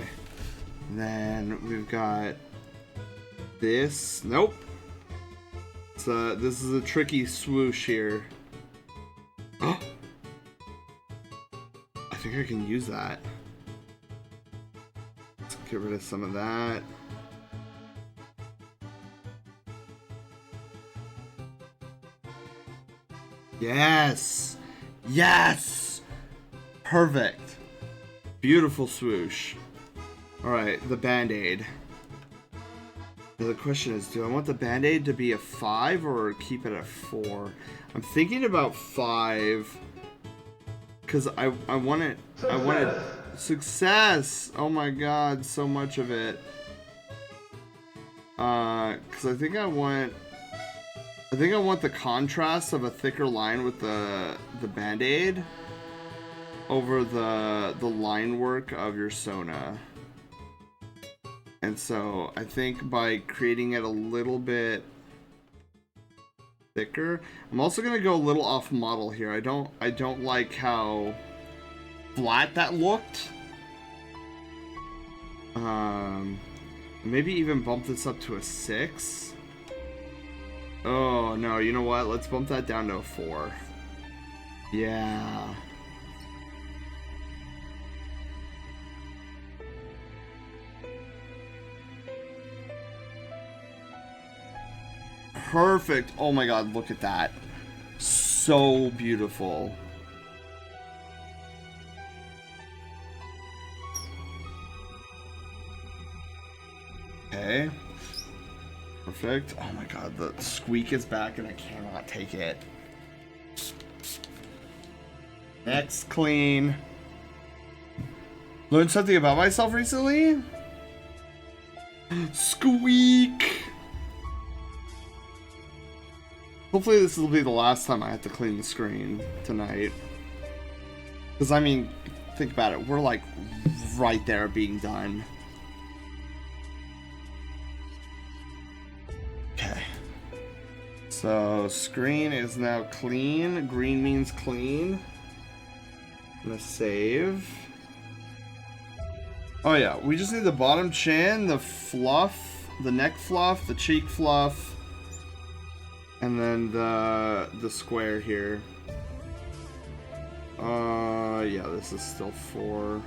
And then we've got this. Nope. So this is a tricky swoosh here. Oh. I think I can use that. Let's get rid of some of that. Yes! Yes! Perfect. Beautiful swoosh. Alright, the Band-Aid. Now the question is, do I want the Band-Aid to be a 5 or keep it at 4? I'm thinking about 5. Because I want it... I want it... Success! Oh my god, so much of it. Because I think I want the contrast of a thicker line with the Band-Aid over the line work of your Fursona. And so I think by creating it a little bit thicker, I'm also gonna go a little off model here. I don't like how flat that looked. Maybe even bump this up to a 6. Oh, no, you know what? Let's bump that down to a 4. Yeah. Perfect. Oh my god, look at that. So beautiful. Okay. Perfect. Oh my god, the squeak is back and I cannot take it. Next, clean. Learned something about myself recently? Squeak! Hopefully this will be the last time I have to clean the screen tonight. Because, I mean, think about it. We're, like, right there being done. Okay. So, screen is now clean. Green means clean. I'm gonna save. Oh yeah, we just need the bottom chin, the fluff, the neck fluff, the cheek fluff, and then the square here. Yeah, this is still 4.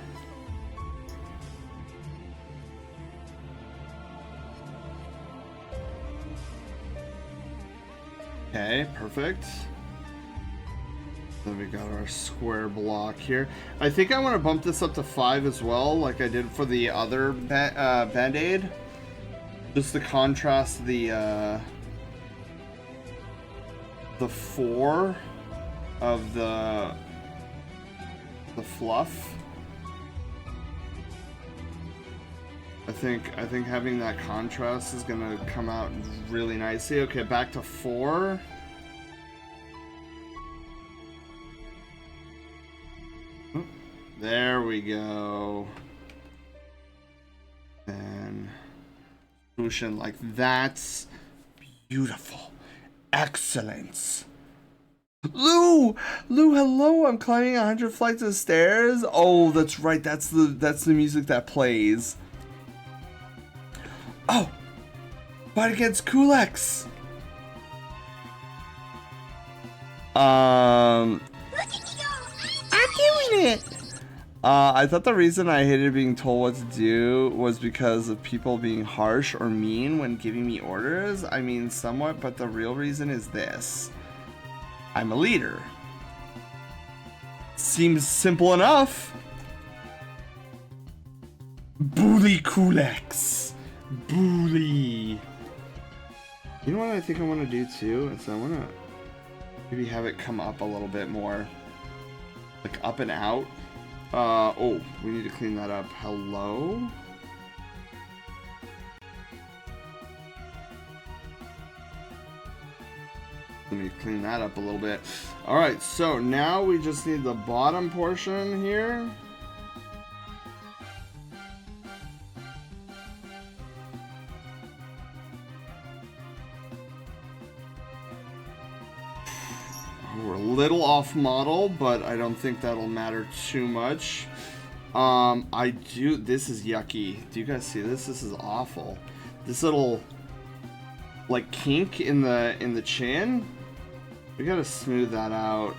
Okay, perfect. Then we got our square block here. I think I want to bump this up to 5 as well, like I did for the other Band-Aid. Just to contrast the 4 of the fluff. I think having that contrast is gonna come out really nicely. Okay, back to 4. There we go. And solution like that's beautiful. Excellence. Lou, hello. I'm climbing 100 flights of stairs. Oh, that's right. That's the music that plays. Oh, fight against Kulex. I'm doing it. I thought the reason I hated being told what to do was because of people being harsh or mean when giving me orders. I mean, somewhat, but the real reason is this. I'm a leader. Seems simple enough. Bully Kulex. Bully. You know what I think I want to do too? Is I want to maybe have it come up a little bit more. Like up and out. Oh, we need to clean that up. Hello? Let me clean that up a little bit. Alright, so now we just need the bottom portion here. We're a little off model, but I don't think that'll matter too much. This is yucky. Do you guys see this? This is awful. This little, like, kink in the chin. We gotta smooth that out.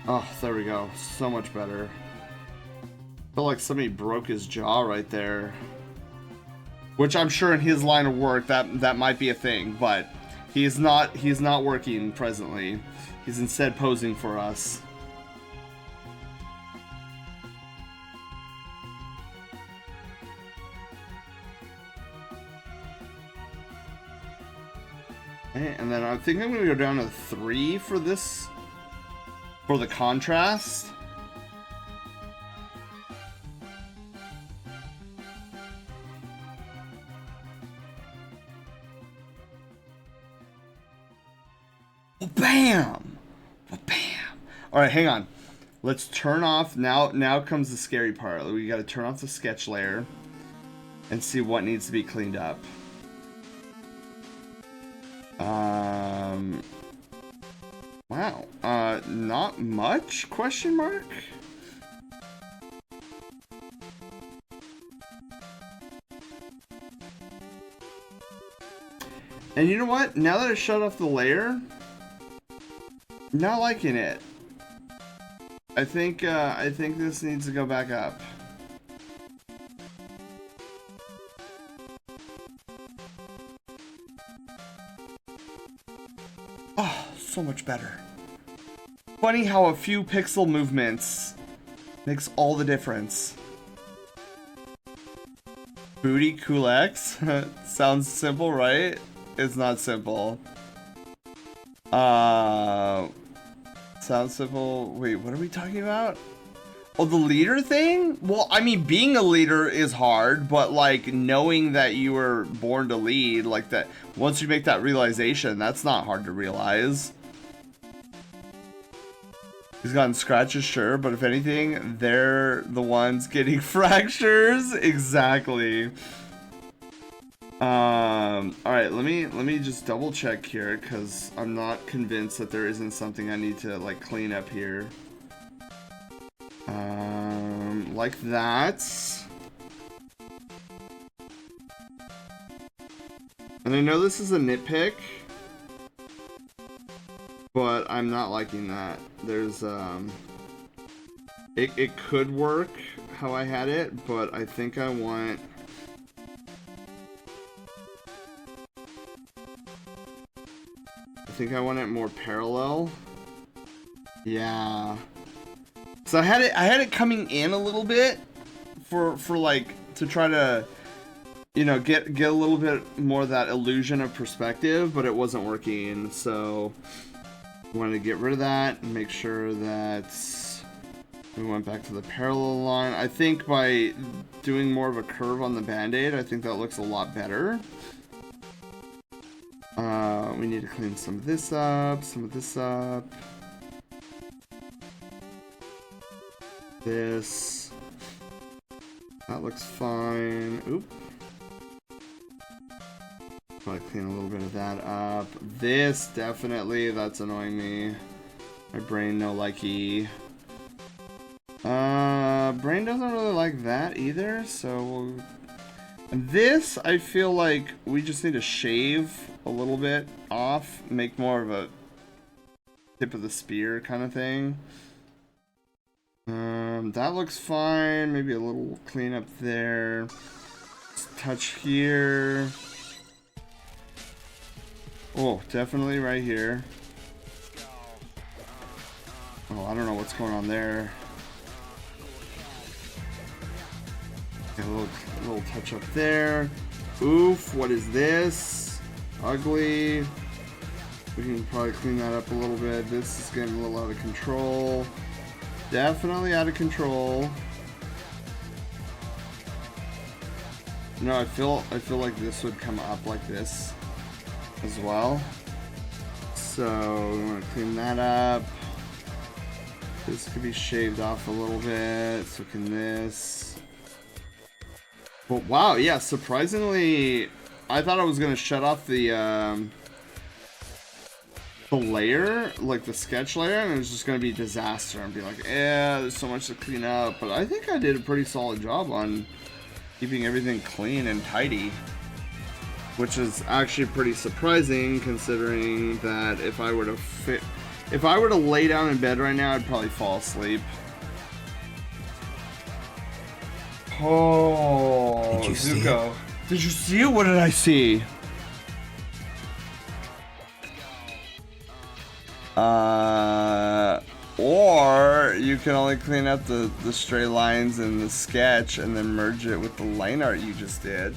Oh, there we go. So much better. Felt like somebody broke his jaw right there. Which I'm sure in his line of work that might be a thing, but he's not working presently. He's instead posing for us. Okay, and then I think I'm gonna go down to 3 for this, for the contrast. Bam! Bam! Alright, hang on. Let's turn off. Now comes the scary part. We gotta turn off the sketch layer and see what needs to be cleaned up. Wow. Not much? Question mark? And you know what? Now that I shut off the layer, not liking it. I think this needs to go back up. Oh, so much better. Funny how a few pixel movements makes all the difference. Booty Cool X. Sounds simple, right? It's not simple. Sounds simple. Wait, what are we talking about? Oh, the leader thing? Well, I mean, being a leader is hard, but like knowing that you were born to lead, like that, once you make that realization, that's not hard to realize. He's gotten scratches, sure, but if anything, they're the ones getting fractures. Exactly. Alright, let me just double check here, because I'm not convinced that there isn't something I need to, like, clean up here. Like that. And I know this is a nitpick, but I'm not liking that. There's, it could work how I had it, but I think I want... I think I want it more parallel. Yeah. So I had it coming in a little bit for like to try to, you know, get a little bit more of that illusion of perspective, but it wasn't working. So I wanted to get rid of that and make sure that we went back to the parallel line. I think by doing more of a curve on the band-aid, I think that looks a lot better. We need to clean some of this up, some of this up. This. That looks fine. Oop. Probably clean a little bit of that up. This, definitely, that's annoying me. My brain no likey. Brain doesn't really like that either, so we'll... And this, I feel like we just need to shave a little bit off, make more of a tip of the spear kind of thing. That looks fine. Maybe a little cleanup there. Just touch here. Oh, definitely right here. Oh, I don't know what's going on there. Okay, a little touch up there. Oof, what is this? Ugly. We can probably clean that up a little bit. This is getting a little out of control. Definitely out of control. No, I feel like this would come up like this as well. So we want to clean that up. This could be shaved off a little bit. So can this. But wow, yeah, surprisingly, I thought I was gonna shut off the the layer, like the sketch layer, and it's just gonna be a disaster and be like, yeah, there's so much to clean up. But I think I did a pretty solid job on keeping everything clean and tidy, which is actually pretty surprising considering that if I were to lay down in bed right now, I'd probably fall asleep. Oh, Did you see Zuko. Did you see it? What did I see? Or you can only clean up the stray lines in the sketch and then merge it with the line art you just did.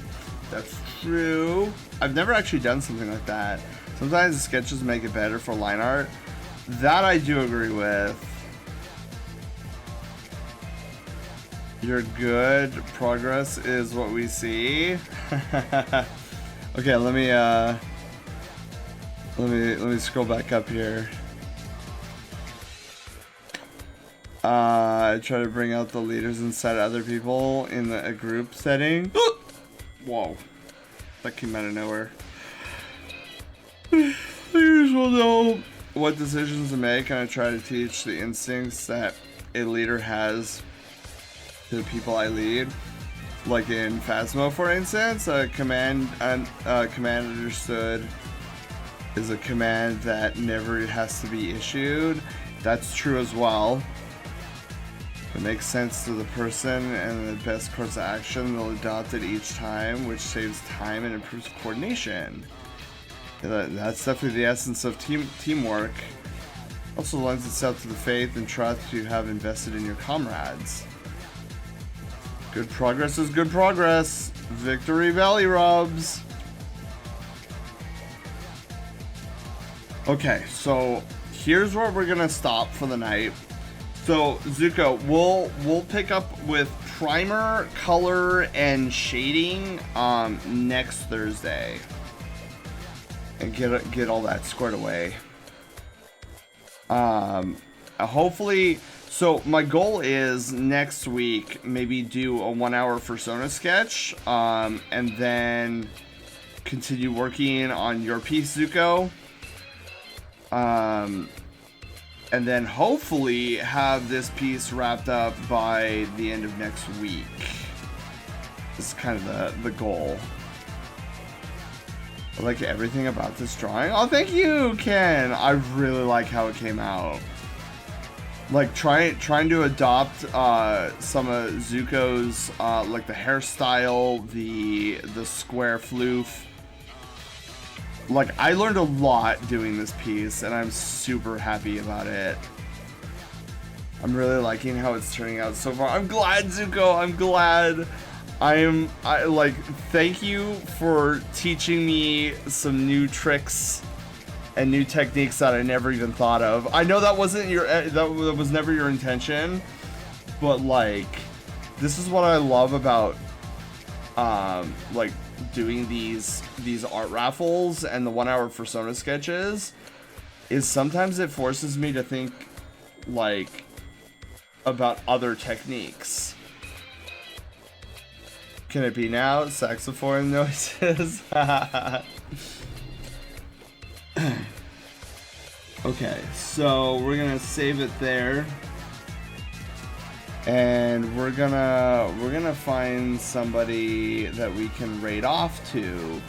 That's true. I've never actually done something like that. Sometimes the sketches make it better for line art. That I do agree with. You're good. Progress is what we see. Okay, let me scroll back up here. I try to bring out the leaders inside other people in a group setting. Whoa, that came out of nowhere. Leaders will know what decisions to make, and I try to teach the instincts that a leader has to the people I lead. Like in Phasmo, for instance, a command understood is a command that never has to be issued. That's true as well. It makes sense to the person and the best course of action, they'll adopt it each time, which saves time and improves coordination. That's definitely the essence of teamwork. Also lends itself to the faith and trust you have invested in your comrades. Good progress is good progress. Victory belly rubs. Okay, so here's where we're gonna stop for the night. So Zuko, we'll pick up with primer, color, and shading next Thursday, and get all that squared away. Hopefully. So my goal is next week maybe do a 1-hour Fursona sketch, and then continue working on your piece, Zuko. And then hopefully have this piece wrapped up by the end of next week. This is kind of the goal. I like everything about this drawing. Oh, thank you, Ken. I really like how it came out. Like trying to adopt some of Zuko's like the hairstyle, the square floof. Like I learned a lot doing this piece, and I'm super happy about it. I'm really liking how it's turning out so far. I'm glad, Zuko. I'm glad. I like. Thank you for teaching me some new tricks and new techniques that I never even thought of. I know that wasn't that was never your intention, but like, this is what I love about like doing these art raffles and the 1-hour Fursona sketches, is sometimes it forces me to think like about other techniques. Can it be now? Saxophone noises. Okay, so we're gonna save it there, and we're gonna find somebody that we can raid off to,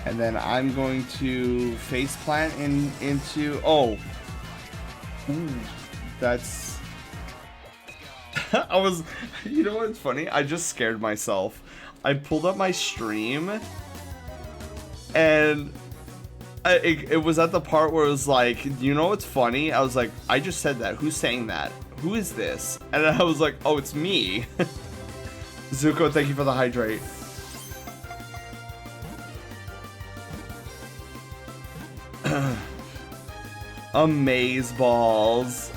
and then I'm going to face plant into that's I was, you know what's funny? I just scared myself. I pulled up my stream, and it was at the part where it was like, you know what's funny? I was like, I just said that. Who's saying that? Who is this? And I was like, oh, it's me. Zuko, thank you for the hydrate. Amaze balls.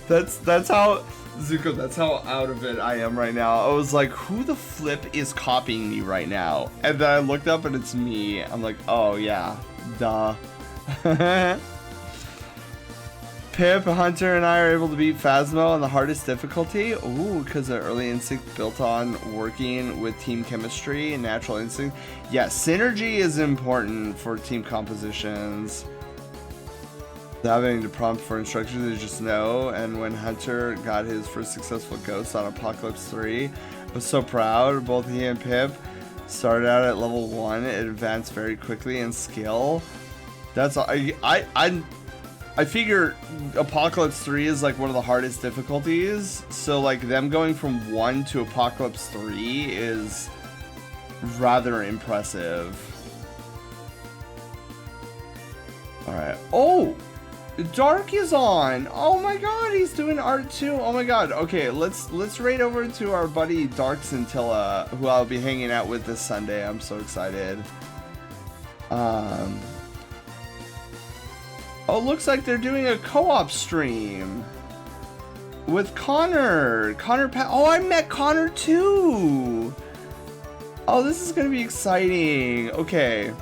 That's how, Zuko, that's how out of it I am right now. I was like, who the flip is copying me right now? And then I looked up and it's me. I'm like, oh yeah, duh. Pip, Hunter, and I are able to beat Phasmo on the hardest difficulty. Ooh, because of early instinct built on working with team chemistry and natural instinct. Yeah, synergy is important for team compositions. Having to prompt for instructions to just know. And when Hunter got his first successful ghost on Apocalypse 3, I was so proud. Both he and Pip started out at level 1. It advanced very quickly in skill. That's I figure Apocalypse 3 is like one of the hardest difficulties, so like them going from 1 to Apocalypse 3 is rather impressive. Alright. Oh! Dark is on! Oh my god, he's doing art too! Oh my god. Okay, let's raid over to our buddy Dark Scintilla, who I'll be hanging out with this Sunday. I'm so excited. Oh, looks like they're doing a co-op stream with Connor. Oh, I met Connor too. Oh, this is gonna be exciting. Okay.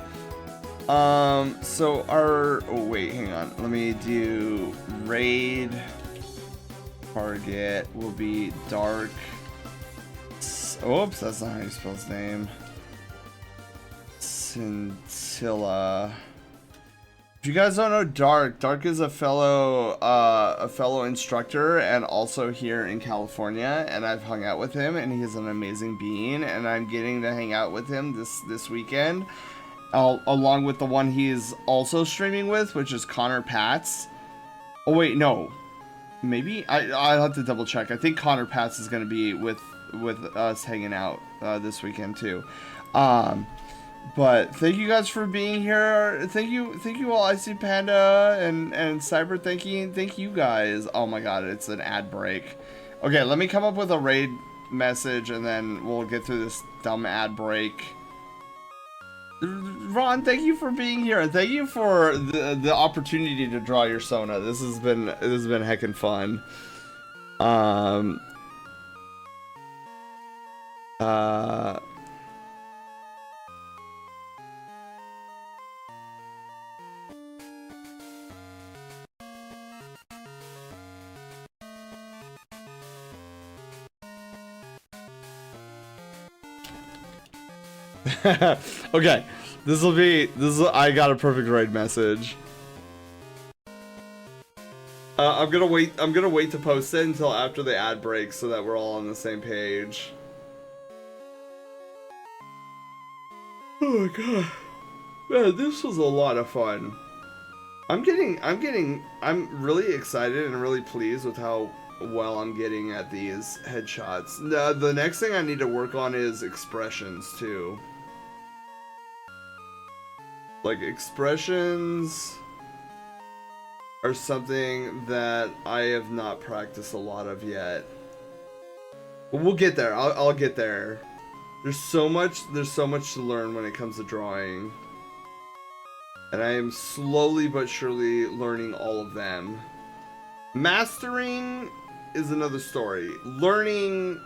So our, oh wait, hang on. Let me do raid. Target will be Dark. Oops, that's not how you spell his name. Scintilla. If you guys don't know Dark is a fellow instructor and also here in California, and I've hung out with him, and he's an amazing being, and I'm getting to hang out with him this weekend, along with the one he's also streaming with, which is Connor Pats. Oh wait, no, maybe I'll have to double check. I think Connor Pats is gonna be with us hanging out this weekend too. But thank you guys for being here. Thank you all, Icy Panda and Cyber. Thank you guys. Oh my god, it's an ad break. Okay, let me come up with a raid message and then we'll get through this dumb ad break. Ron, thank you for being here, and thank you for the opportunity to draw your Sona. This has been heckin' fun. Okay, I got a perfect raid message. I'm gonna wait to post it until after the ad break so that we're all on the same page. Oh my god. Man, this was a lot of fun. I'm really excited and really pleased with how well I'm getting at these headshots. The next thing I need to work on is expressions too. Like, expressions are something that I have not practiced a lot of yet. But we'll get there. I'll get there. There's so much to learn when it comes to drawing. And I am slowly but surely learning all of them. Mastering is another story. Learning,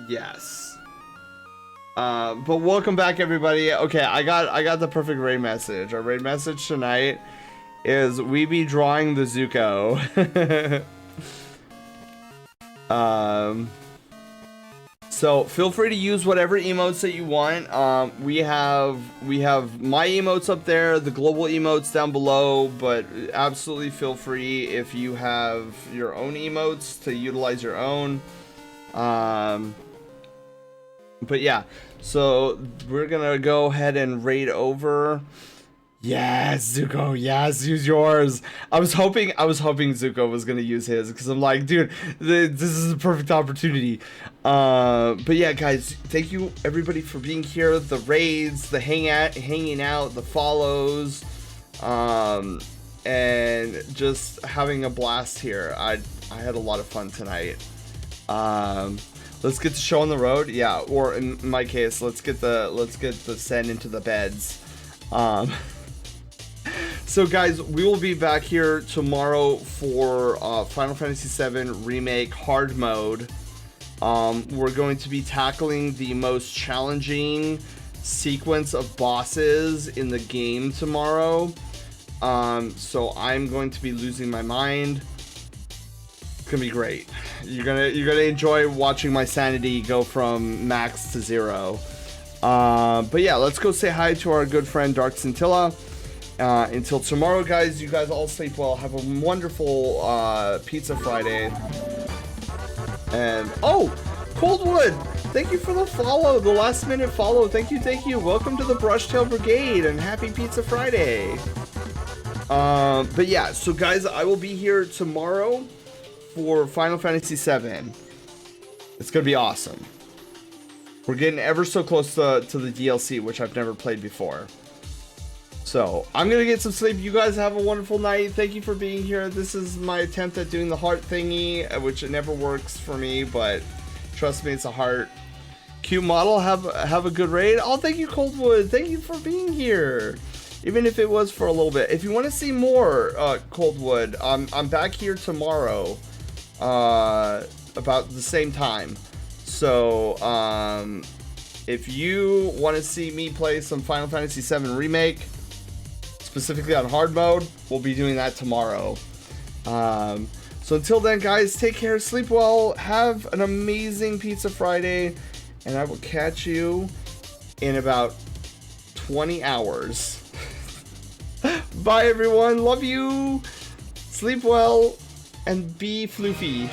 yes. But welcome back, everybody. Okay, I got the perfect raid message. Our raid message tonight is we be drawing the Zuko. So feel free to use whatever emotes that you want. We have my emotes up there, the global emotes down below, but absolutely feel free if you have your own emotes to utilize your own. But yeah, so we're gonna go ahead and raid over. Yes, Zuko, yes, use yours. I was hoping Zuko was gonna use his, because I'm like, dude, this is a perfect opportunity. But yeah, guys, thank you everybody for being here. The raids, the hanging out, the follows, and just having a blast here. I had a lot of fun tonight. Let's get the show on the road, yeah. Or in my case, let's get the send into the beds. So guys, we will be back here tomorrow for Final Fantasy VII Remake Hard Mode. We're going to be tackling the most challenging sequence of bosses in the game tomorrow. So I'm going to be losing my mind. gonna be great. You're gonna enjoy watching my sanity go from max to 0. But yeah, let's go say hi to our good friend Dark Scintilla. Until tomorrow, guys, you guys all sleep well. Have a wonderful Pizza Friday. And oh, Coldwood, thank you for the follow, the last minute follow. Thank you. Welcome to the Brushtail Brigade and happy Pizza Friday. But yeah, so guys, I will be here tomorrow for Final Fantasy VII. It's gonna be awesome. We're getting ever so close to the DLC, which I've never played before. So I'm gonna get some sleep. You guys have a wonderful night. Thank you for being here. This is my attempt at doing the heart thingy, which it never works for me, but trust me, it's a heart. Cute model. Have a good raid. Oh, thank you, Coldwood. Thank you for being here, even if it was for a little bit. If you want to see more, Coldwood, I'm back here tomorrow, about the same time. So if you want to see me play some Final Fantasy VII Remake, specifically on hard mode, we'll be doing that tomorrow. So until then, guys, take care, sleep well, have an amazing Pizza Friday, and I will catch you in about 20 hours. Bye, everyone. Love you. Sleep well and be floofy.